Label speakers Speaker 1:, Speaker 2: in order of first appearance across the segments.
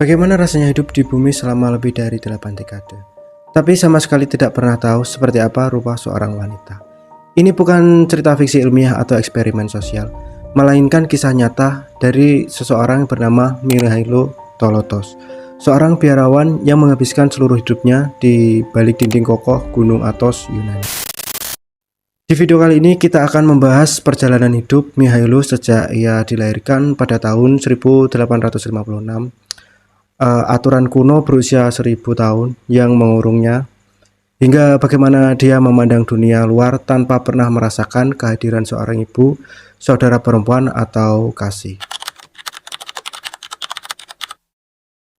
Speaker 1: Bagaimana rasanya hidup di bumi selama lebih dari 8 dekade? Tapi sama sekali tidak pernah tahu seperti apa rupa seorang wanita. Ini bukan cerita fiksi ilmiah atau eksperimen sosial, melainkan kisah nyata dari seseorang bernama Mihailo Tolotos, seorang biarawan yang menghabiskan seluruh hidupnya di balik dinding kokoh Gunung Athos, Yunani. Di video kali ini kita akan membahas perjalanan hidup Mihailo sejak ia dilahirkan pada tahun 1856. Aturan kuno berusia 1000 tahun yang mengurungnya, hingga bagaimana dia memandang dunia luar tanpa pernah merasakan kehadiran seorang ibu, saudara perempuan, atau kasih.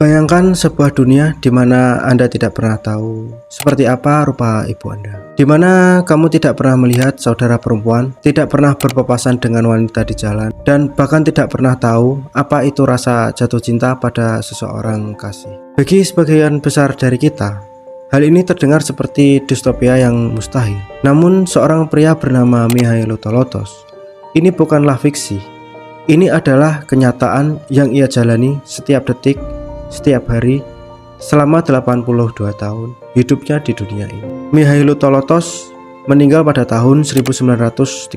Speaker 1: Bayangkan sebuah dunia di mana Anda tidak pernah tahu seperti apa rupa ibu Anda, di mana kamu tidak pernah melihat saudara perempuan, tidak pernah berpapasan dengan wanita di jalan, dan bahkan tidak pernah tahu apa itu rasa jatuh cinta pada seseorang kasih. Bagi sebagian besar dari kita, hal ini terdengar seperti distopia yang mustahil. Namun seorang pria bernama Mihailo Tolotos ini bukanlah fiksi. Ini adalah kenyataan yang ia jalani setiap detik, setiap hari, selama 82 tahun hidupnya di dunia ini. Mihailo Tolotos meninggal pada tahun 1938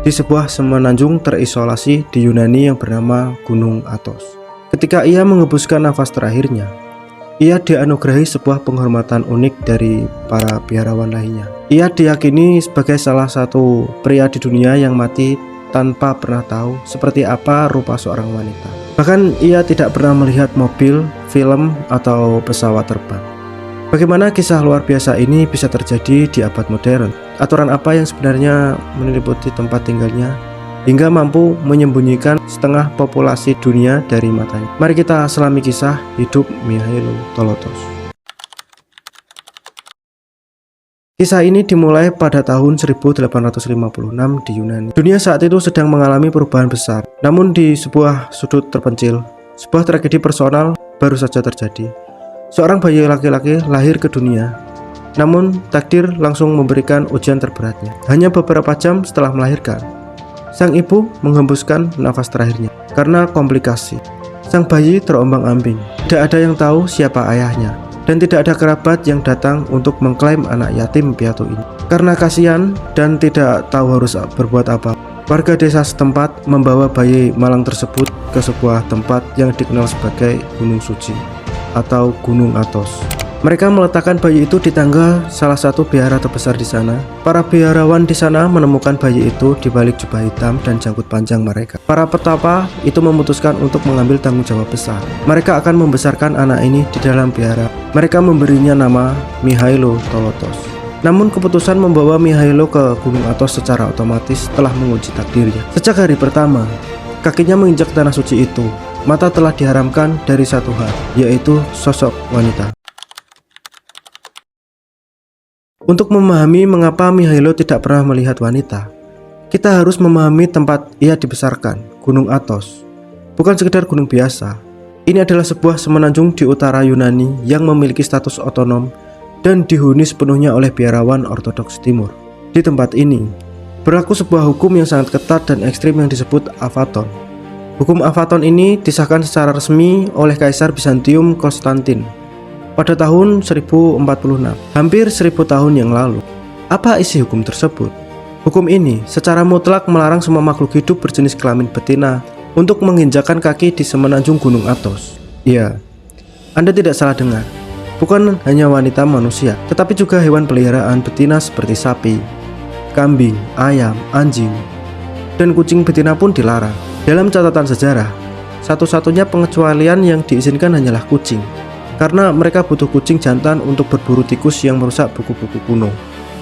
Speaker 1: di sebuah semenanjung terisolasi di Yunani yang bernama Gunung Athos. Ketika ia mengembuskan nafas terakhirnya, ia dianugerahi sebuah penghormatan unik dari para biarawan lainnya. Ia diyakini sebagai salah satu pria di dunia yang mati tanpa pernah tahu seperti apa rupa seorang wanita. Bahkan ia tidak pernah melihat mobil, film, atau pesawat terbang. Bagaimana kisah luar biasa ini bisa terjadi di abad modern? Aturan apa yang sebenarnya meliputi tempat tinggalnya hingga mampu menyembunyikan setengah populasi dunia dari matanya? Mari kita selami kisah hidup Mihailo Tolotos. Kisah ini dimulai pada tahun 1856 di Yunani. Dunia saat itu sedang mengalami perubahan besar. Namun di sebuah sudut terpencil, sebuah tragedi personal baru saja terjadi. Seorang bayi laki-laki lahir ke dunia. Namun takdir langsung memberikan ujian terberatnya. Hanya beberapa jam setelah melahirkan, sang ibu menghembuskan nafas terakhirnya karena komplikasi. Sang bayi terombang-ambing. Tidak ada yang tahu siapa ayahnya. Dan tidak ada kerabat yang datang untuk mengklaim anak yatim piatu ini. Karena kasihan dan tidak tahu harus berbuat apa, warga desa setempat membawa bayi malang tersebut ke sebuah tempat yang dikenal sebagai Gunung Suci atau Gunung Athos. Mereka meletakkan bayi itu di tangga salah satu biara terbesar di sana. Para biarawan di sana menemukan bayi itu di balik jubah hitam dan janggut panjang mereka. Para petapa itu memutuskan untuk mengambil tanggung jawab besar. Mereka akan membesarkan anak ini di dalam biara. Mereka memberinya nama Mihailo Tolotos. Namun keputusan membawa Mihailo ke Gunung Athos secara otomatis telah menguji takdirnya. Sejak hari pertama kakinya menginjak tanah suci itu, mata telah diharamkan dari satu hal, yaitu sosok wanita. Untuk memahami mengapa Mihailo tidak pernah melihat wanita, kita harus memahami tempat ia dibesarkan, Gunung Athos. Bukan sekedar gunung biasa. Ini adalah sebuah semenanjung di utara Yunani yang memiliki status otonom dan dihuni sepenuhnya oleh biarawan Ortodoks Timur. Di tempat ini berlaku sebuah hukum yang sangat ketat dan ekstrim yang disebut Avaton. Hukum Avaton ini disahkan secara resmi oleh Kaisar Bizantium Konstantin pada tahun 1046, hampir 1000 tahun yang lalu. Apa isi hukum tersebut? Hukum ini secara mutlak melarang semua makhluk hidup berjenis kelamin betina untuk menginjakkan kaki di semenanjung Gunung Athos. Ya, Anda tidak salah dengar. Bukan hanya wanita manusia, tetapi juga hewan peliharaan betina seperti sapi, kambing, ayam, anjing, dan kucing betina pun dilarang. Dalam catatan sejarah, satu-satunya pengecualian yang diizinkan hanyalah kucing, karena mereka butuh kucing jantan untuk berburu tikus yang merusak buku-buku kuno,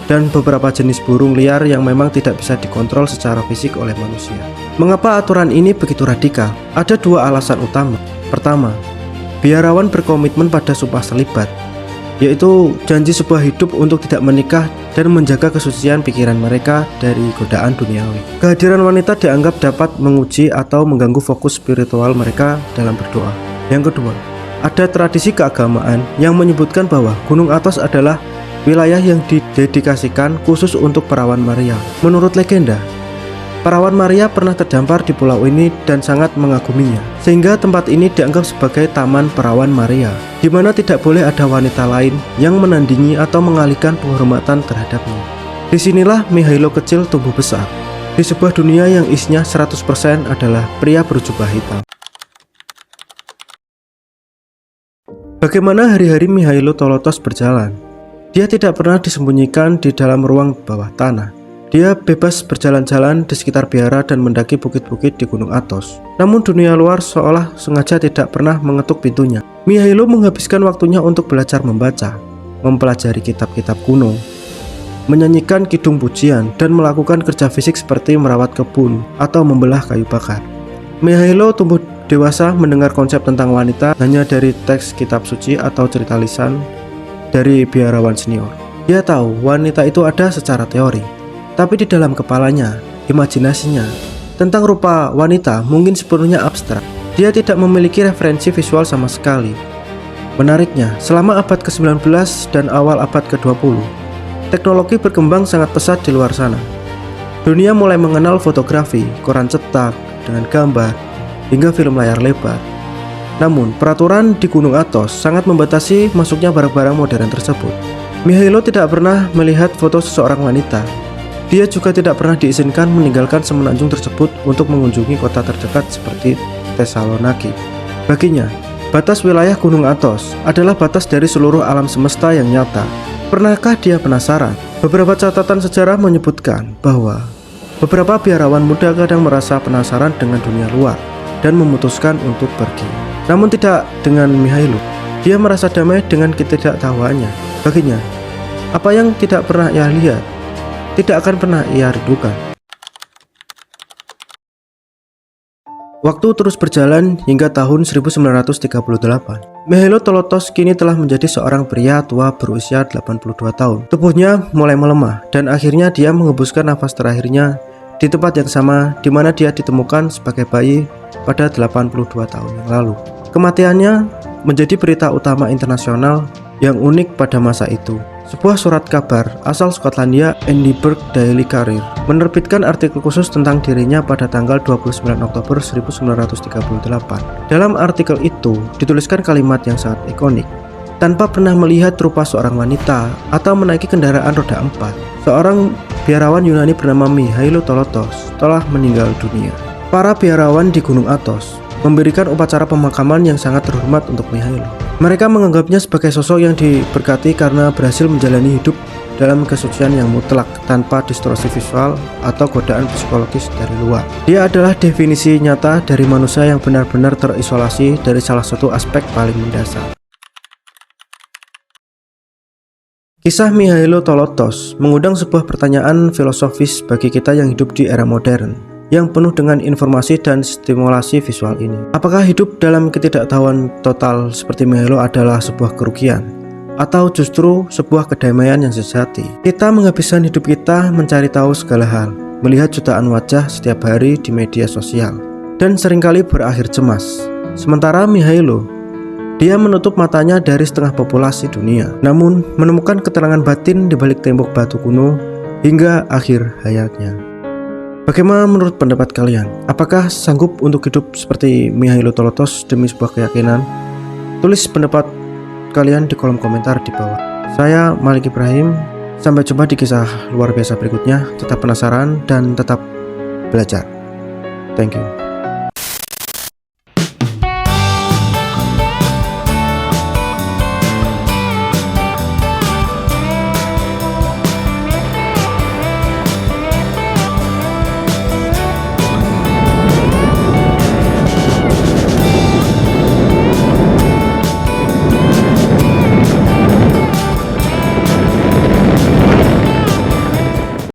Speaker 1: dan beberapa jenis burung liar yang memang tidak bisa dikontrol secara fisik oleh manusia. Mengapa aturan ini begitu radikal? Ada dua alasan utama. Pertama, biarawan berkomitmen pada sumpah selibat, yaitu janji sebuah hidup untuk tidak menikah dan menjaga kesucian pikiran mereka dari godaan duniawi. Kehadiran wanita dianggap dapat menguji atau mengganggu fokus spiritual mereka dalam berdoa. Yang kedua, ada tradisi keagamaan yang menyebutkan bahwa Gunung Athos adalah wilayah yang didedikasikan khusus untuk perawan Maria. Menurut legenda, Perawan Maria pernah terdampar di pulau ini dan sangat mengaguminya, sehingga tempat ini dianggap sebagai Taman Perawan Maria, di mana tidak boleh ada wanita lain yang menandingi atau mengalihkan penghormatan terhadapnya. Disinilah Mihailo kecil tumbuh besar, di sebuah dunia yang isinya 100% adalah pria berjubah hitam. Bagaimana hari-hari Mihailo Tolotos berjalan? Dia tidak pernah disembunyikan di dalam ruang bawah tanah. Dia bebas berjalan-jalan di sekitar biara dan mendaki bukit-bukit di Gunung Athos. Namun dunia luar seolah sengaja tidak pernah mengetuk pintunya. Mihailo menghabiskan waktunya untuk belajar membaca, mempelajari kitab-kitab kuno, menyanyikan kidung pujian, dan melakukan kerja fisik seperti merawat kebun atau membelah kayu bakar. Mihailo tumbuh dewasa mendengar konsep tentang wanita hanya dari teks kitab suci atau cerita lisan dari biarawan senior. Dia tahu wanita itu ada secara teori, tapi di dalam kepalanya, imajinasinya tentang rupa wanita mungkin sepenuhnya abstrak. Dia tidak memiliki referensi visual sama sekali. Menariknya, selama abad ke-19 dan awal abad ke-20, teknologi berkembang sangat pesat di luar sana. Dunia mulai mengenal fotografi, koran cetak dengan gambar, hingga film layar lebar. Namun, peraturan di Gunung Athos sangat membatasi masuknya barang-barang modern tersebut. Mihailo tidak pernah melihat foto seseorang wanita. Dia juga tidak pernah diizinkan meninggalkan semenanjung tersebut untuk mengunjungi kota terdekat seperti Thessaloniki. Baginya, batas wilayah Gunung Athos adalah batas dari seluruh alam semesta yang nyata. Pernahkah dia penasaran? Beberapa catatan sejarah menyebutkan bahwa beberapa biarawan muda kadang merasa penasaran dengan dunia luar dan memutuskan untuk pergi. Namun tidak dengan Mihailo. Dia merasa damai dengan ketidaktahuannya. Baginya, apa yang tidak pernah ia lihat tidak akan pernah ia rindukan. Waktu terus berjalan hingga tahun 1938. Mihailo Tolotos kini telah menjadi seorang pria tua berusia 82 tahun. Tubuhnya mulai melemah dan akhirnya dia mengembuskan nafas terakhirnya di tempat yang sama di mana dia ditemukan sebagai bayi pada 82 tahun yang lalu. Kematiannya menjadi berita utama internasional yang unik pada masa itu. Sebuah surat kabar asal Skotlandia, Edinburgh Daily Courier, menerbitkan artikel khusus tentang dirinya pada tanggal 29 Oktober 1938. Dalam artikel itu dituliskan kalimat yang sangat ikonik. Tanpa pernah melihat rupa seorang wanita atau menaiki kendaraan roda 4, seorang biarawan Yunani bernama Mihailo Tolotos telah meninggal dunia. Para biarawan di Gunung Athos memberikan upacara pemakaman yang sangat terhormat untuk Mihailo. Mereka menganggapnya sebagai sosok yang diberkati karena berhasil menjalani hidup dalam kesucian yang mutlak tanpa distorsi visual atau godaan psikologis dari luar. Dia adalah definisi nyata dari manusia yang benar-benar terisolasi dari salah satu aspek paling mendasar. Kisah Mihailo Tolotos mengundang sebuah pertanyaan filosofis bagi kita yang hidup di era modern, yang penuh dengan informasi dan stimulasi visual ini. Apakah hidup dalam ketidaktahuan total seperti Mihailo adalah sebuah kerugian, atau justru sebuah kedamaian yang sejati? Kita menghabiskan hidup kita mencari tahu segala hal, melihat jutaan wajah setiap hari di media sosial, dan seringkali berakhir cemas. Sementara Mihailo, dia menutup matanya dari setengah populasi dunia, namun menemukan ketenangan batin di balik tembok batu kuno hingga akhir hayatnya. Bagaimana menurut pendapat kalian? Apakah sanggup untuk hidup seperti Mihailo Tolotos demi sebuah keyakinan? Tulis pendapat kalian di kolom komentar di bawah. Saya Malik Ibrahim. Sampai jumpa di kisah luar biasa berikutnya. Tetap penasaran dan tetap belajar. Thank you.